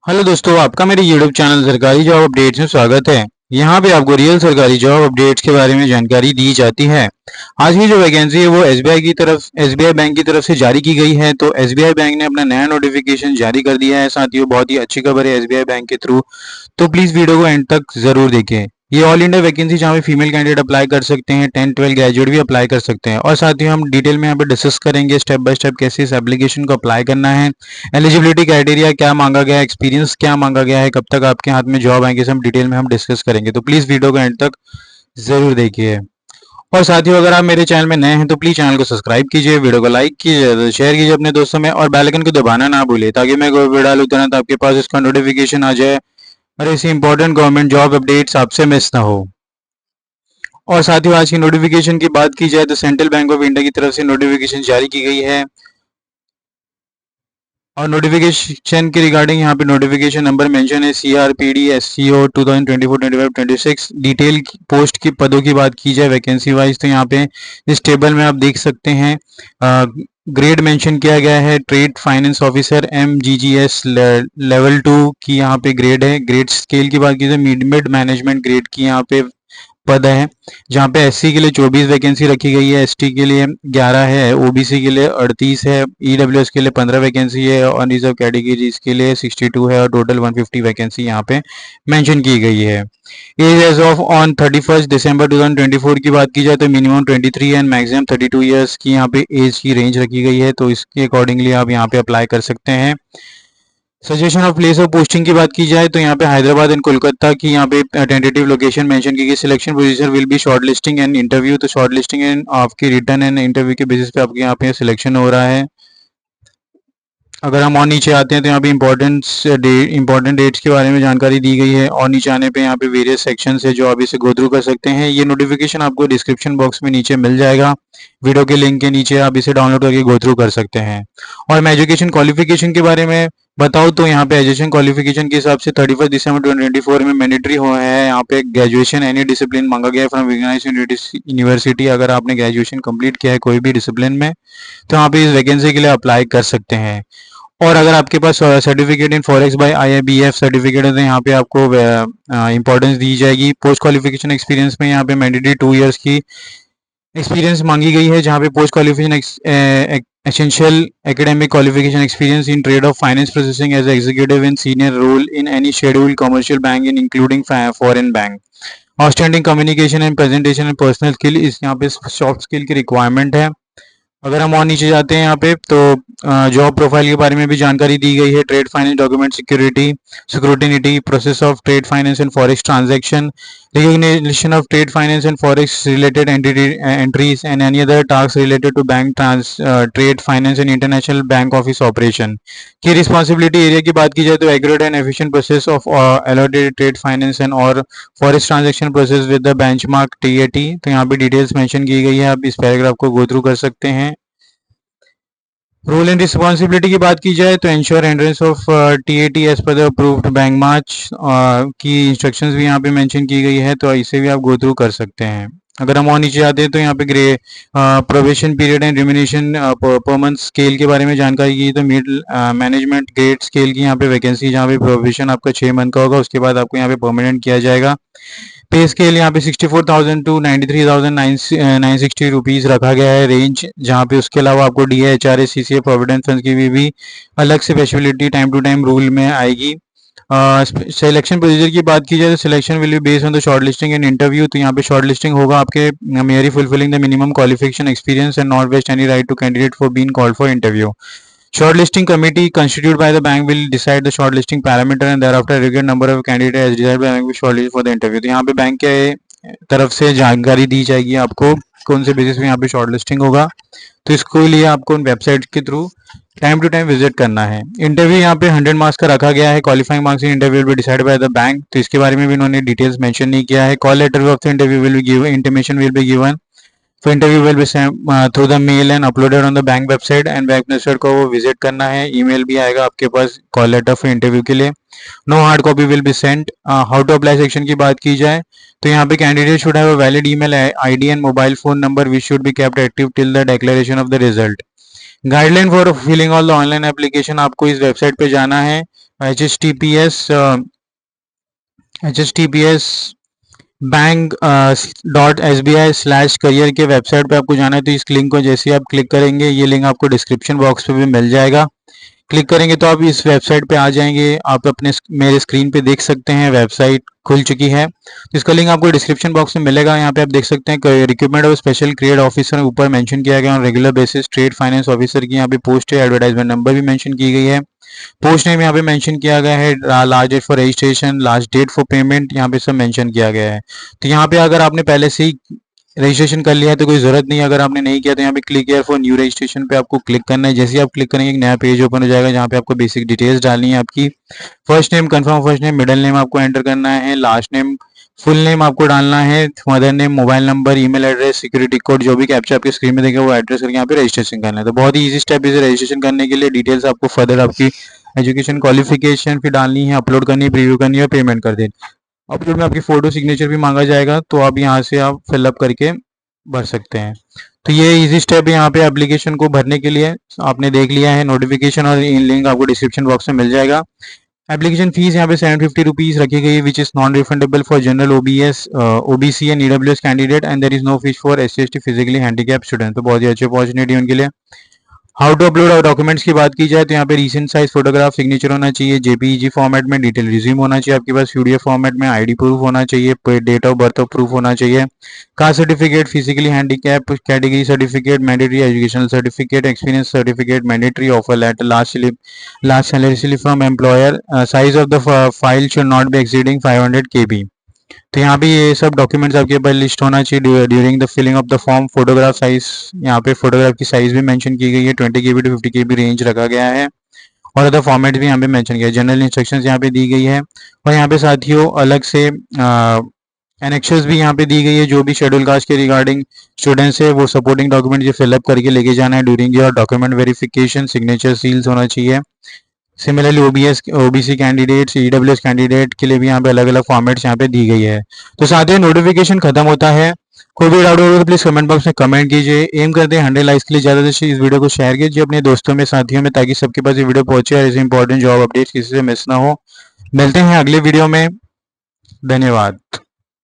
Hello दोस्तों, आपका मेरे यूट्यूब चैनल सरकारी जॉब अपडेट्स में स्वागत है। यहाँ पे आपको रियल सरकारी जॉब अपडेट्स के बारे में जानकारी दी जाती है। आज की जो वैकेंसी है वो एसबीआई बैंक की तरफ से जारी की गई है। तो एसबीआई बैंक ने अपना नया नोटिफिकेशन जारी कर दिया है। साथियों, बहुत ही अच्छी खबर है एसबीआई बैंक के थ्रू। तो प्लीज वीडियो को एंड तक जरूर देखें। ये ऑल इंडिया वैकेंसी जहाँ पे फीमेल कैंडिडेट अप्लाई कर सकते हैं, 10-12 ग्रेजुएट भी अप्लाई कर सकते हैं। और साथ ही हम डिटेल में यहाँ पे डिस्कस करेंगे स्टेप बाय स्टेप कैसे इस एप्लीकेशन को अप्लाई करना है, एलिजिबिलिटी क्राइटेरिया क्या मांगा गया है, एक्सपीरियंस क्या मांगा गया है, कब तक आपके हाथ में जॉब आएंगे, सब डिटेल में हम डिस्कस करेंगे। तो प्लीज वीडियो को एंड तक जरूर देखिए। और साथियों, अगर आप मेरे चैनल में नए हैं तो प्लीज चैनल को सब्सक्राइब कीजिए, वीडियो को लाइक कीजिए, शेयर कीजिए अपने दोस्तों में और बेल आइकन को दबाना ना भूलिए ताकि मैं कोई वीडियो डालूं तुरंत आपके पास इसका नोटिफिकेशन आ जाए और ऐसी इंपॉर्टेंट गवर्नमेंट जॉब अपडेट्स आपसे मिस ना हो। और साथियों, आज की नोटिफिकेशन की बात की जाए तो सेंट्रल बैंक ऑफ इंडिया की तरफ से नोटिफिकेशन जारी की गई है। और नोटिफिकेशन के रिगार्डिंग यहाँ पे नोटिफिकेशन नंबर मेंशन है CRPD SCO 2024-25-26। डिटेल पोस्ट की पदों की बात की जाए वैकेंसी वाइज तो यहाँ पे इस टेबल में आप देख सकते हैं ग्रेड मेंशन किया गया है। Trade finance officer MGGS level 2 की यहाँ पे ग्रेड है। ग्रेड स्केल की बात की जाए मिड मैनेजमेंट ग्रेड की यहाँ पे पद है, जहाँ पे SC के लिए 24 वैकेंसी रखी गई है, ST के लिए 11 है, OBC के लिए 38 है, EWS के लिए 15 वैकेंसी है और रिजर्व कैटेगरीज के लिए 62 है और टोटल 150 वैकेंसी यहाँ पे मेंशन की गई है। एज एज ऑफ ऑन 31 दिसंबर 2024 की बात की जाए तो मिनिमम 23 एंड मैक्सिमम 32 ईयर्स की यहाँ पे एज की रेंज रखी गई है। तो इसके अकॉर्डिंगली आप यहाँ पे अप्लाई कर सकते हैं। Suggestion of place of posting की बात की जाए तो यहाँ पे हैदराबाद एंड कोलकाता की यहाँ पे टेंटेटिव लोकेशन मेंशन की गई। Selection position will be short listing and interview. तो शॉर्ट लिस्टिंग एंड आपकी रिटर्न एंड इंटरव्यू के बेसिस पे आपके यहाँ पे सिलेक्शन हो रहा है। अगर हम और नीचे आते हैं तो यहाँ पे इंपॉर्टेंट डेट्स के बारे में जानकारी दी गई है और नीचे आने पे यहाँ पे वेरियस सेक्शंस है जो आप इसे गो थ्रू कर सकते हैं। ये नोटिफिकेशन आपको डिस्क्रिप्शन बॉक्स में नीचे मिल जाएगा, वीडियो के लिंक के नीचे आप इसे डाउनलोड करके गो थ्रू कर सकते हैं। और मैं एजुकेशन क्वालिफिकेशन के बारे में बताऊँ तो यहाँ पे एजुकेशन क्वालिफिकेशन के हिसाब से 31 दिसंबर 2024 में मैंडेटरी हुआ है। यहाँ पे ग्रेजुएशन एनी डिसिप्लिन मांगा गया है फ्रॉम विग्नाइज यूनिवर्सिटी। अगर आपने ग्रेजुएशन कंप्लीट किया है कोई भी डिसिप्लिन में तो यहाँ पे इस वैकेंसी के लिए अप्लाई कर सकते हैं। और अगर आपके पास certificate in forex by IIBF certificate है तो यहाँ पे आपको इंपॉर्टेंस दी जाएगी। पोस्ट क्वालिफिकेशन एक्सपीरियंस में यहाँ पे मैंडेटरी 2 इयर्स की एक्सपीरियंस मांगी गई है, जहाँ पे post qualification essential academic qualification experience in trade of finance processing as executive in senior role in any scheduled commercial bank in including foreign bank. Outstanding communication and presentation and personal skill is यहाँ पे soft skill की requirement है। अगर हम और नीचे जाते हैं यहाँ पे तो जॉब प्रोफाइल के बारे में भी जानकारी दी गई है। Trade finance document security scrutiny process of trade finance and forex transaction recognition of trade finance and forex related entries and any other task related to bank trade finance and international bank office operation की responsibility area की बात की जाए तो accurate and efficient process of allotted trade finance and और forex transaction process with the benchmark TAT। तो यहाँ पे डिटेल्स मेंशन की गई है, आप इस पैराग्राफ को गो थ्रू कर सकते हैं। रोल एंड रिस्पॉन्सिबिलिटी की बात की जाए तो ensure entrance of TAT as per the approved bank march की इंस्ट्रक्शंस भी यहाँ पे मेंशन की गई है, तो इसे भी आप गो थ्रू कर सकते हैं। अगर हम और नीचे आते हैं तो यहाँ पे probation period and remuneration per month scale के बारे में जानकारी की तो मिड मैनेजमेंट ग्रेड स्केल की यहाँ पे वैकेंसी, जहाँ पे प्रोबेशन आपका 6 मंथ का होगा, उसके बाद आपको यहाँ पे परमानेंट किया जाएगा। पे स्केल यहाँ पे 64,000 टू 93,960 रुपीज़ रखा गया है रेंज, जहाँ पे उसके अलावा आपको DA HRA CCA provident fund की भी अलग से facility time to time rule में आएगी। सिलेक्शन प्रोसीजर की बात की जाए तो selection will be based on the short listing and interview. तो यहाँ पे शॉर्ट लिस्टिंग होगा आपके merely fulfilling the minimum qualification experience and not vest any right to candidate for being called for interview. Shortlisting committee constituted by the bank will decide the shortlisting parameter and thereafter aggregate number of candidates as desired by bank will shortlist for the interview। तो यहाँ पे bank के तरफ से जानकारी दी जाएगी आपको कौन से बेसिस पे यहाँ पे शॉर्टलिस्टिंग होगा, तो इसके लिए आपको उन वेबसाइट के through time to time visit करना है। इंटरव्यू यहाँ पे 100 मार्क्स का रखा गया है। Qualifying marks in interview will be decided by the bank, तो इसके बारे में भी इन्होंने डिटेल्स मेंशन नहीं किया है। Call letter of the interview will be given, intimation will be given. तो interview will be through the mail and uploaded on the bank website and bank website को वो विजिट करना है। ईमेल भी आएगा आपके पास कॉल लेटर फॉर इंटरव्यू के लिए। No hard copy will be sent. How to apply section की बात की जाए तो यहाँ पे candidate should have a valid email ID and mobile phone number which should be kept active till the declaration of the result. Guideline for filling all the online application, आपको इस website पे जाना है, https bank.sbi/career के website पे आपको जाना है। तो इस लिंक को जैसे ही आप क्लिक करेंगे, ये लिंक आपको डिस्क्रिप्शन बॉक्स पे भी मिल जाएगा। क्लिक करेंगे तो आप इस वेबसाइट पे आ जाएंगे। आप अपने मेरे स्क्रीन पे देख सकते हैं वेबसाइट खुल चुकी है। तो इसका लिंक आपको डिस्क्रिप्शन बॉक्स में मिलेगा। यहाँ पे आप देख सकते हैं recruitment of special credit officer ऊपर मेंशन किया गया, on regular basis trade finance officer की यहाँ पे पोस्ट है। एडवर्टाइजमेंट नंबर भी मेंशन की गई है। पोस्ट नेम यहाँ पे मेंशन किया गया है। Last date for registration, last date for payment यहाँ पे सब मेंशन किया गया है। तो यहाँ पे अगर आपने पहले से ही रजिस्ट्रेशन कर लिया है तो कोई जरूरत नहीं है। अगर आपने नहीं किया तो यहाँ पे click here for new registration पे आपको क्लिक करना है। जैसे ही आप क्लिक करेंगे एक नया पेज ओपन हो जाएगा जहाँ पे आपको बेसिक डिटेल्स डालनी है। आपकी first name confirm first name, middle name आपको एंटर करना है, लास्ट नेम फुल नेम आपको डालना है, mother name, mobile number, email address, security code, जो भी कैप्चा आपके स्क्रीन में देखेगा वो एड्रेस करके यहाँ पे रजिस्ट्रेशन करना है। तो बहुत ही ईजी स्टेप है रजिस्ट्रेशन करने के लिए। डिटेल्स आपको फर्दर आपकी एजुकेशन क्वालिफिकेशन फिर डालनी है, अपलोड करनी है, प्रीव्यू करनी है और पेमेंट कर देनी। अपलोड में आपकी फोटो सिग्नेचर भी मांगा जाएगा, तो आप यहाँ से आप फिलअप करके भर सकते हैं। तो ये इजी स्टेप है यहाँ पे एप्लीकेशन को भरने के लिए। आपने देख लिया है। नोटिफिकेशन और लिंक आपको डिस्क्रिप्शन बॉक्स में मिल जाएगा। एप्लीकेशन फीस यहाँ पे 750 रुपीज रखी गई है, which is non refundable for general OBC and EWS candidate, and there is no fees for SC/ST physically handicap student. तो बहुत ही अच्छी अपॉर्चुनिटी उनके लिए। हाउ टू अपलोड और डॉक्यूमेंट्स की बात की जाए तो यहाँ पे रिसेंट साइज फोटोग्राफ, सिग्नेचर होना चाहिए, JPEG फॉर्मेट में, डिटेल रिज्यूम होना चाहिए आपके पास, PDF फॉर्मेट में, ID प्रूफ होना चाहिए, डेट ऑफ बर्थ प्रूफ होना चाहिए, caste certificate, physically handicap category certificate, mandatory educational certificate, experience certificate, mandatory offer letter, last salary slip from employer, size of the file should not be exceeding 500 KB। तो यहाँ पे ये सब documents आपके पास list होना चाहिए during the filling of the form. Photograph size, यहाँ पे फोटोग्राफ की साइज भी मेंशन की गई है, 20 KB to 50 KB रेंज रखा गया है। और अदर फॉर्मेट भी यहाँ पे मेंशन किया है। जनरल इंस्ट्रक्शंस यहाँ पे दी गई है। और यहाँ पे साथियों अलग से एनेक्शंस भी यहाँ पे दी गई है। जो भी शेड्यूल कास्ट के रिगार्डिंग स्टूडेंट्स है वो सपोर्टिंग डॉक्यूमेंट ये फिलअप करके लेके जाना है during your document verification. Signature seals होना चाहिए। Similarly OBC candidate, EWS candidate के लिए भी यहाँ पे अलग अलग फॉर्मेट्स यहाँ पे दी गई है। तो साथियों नोटिफिकेशन खत्म होता है। कोई भी डाउट होगा तो प्लीज कमेंट बॉक्स में कमेंट कीजिए। एम करते हैं 100 लाइक्स के लिए। ज्यादा से इस वीडियो को शेयर कीजिए अपने दोस्तों में, साथियों में, ताकि सबके पास ये वीडियो पहुंचे और ऐसे इंपॉर्टेंट जॉब अपडेट्स किसी से मिस ना हो। मिलते हैं अगले वीडियो में। धन्यवाद।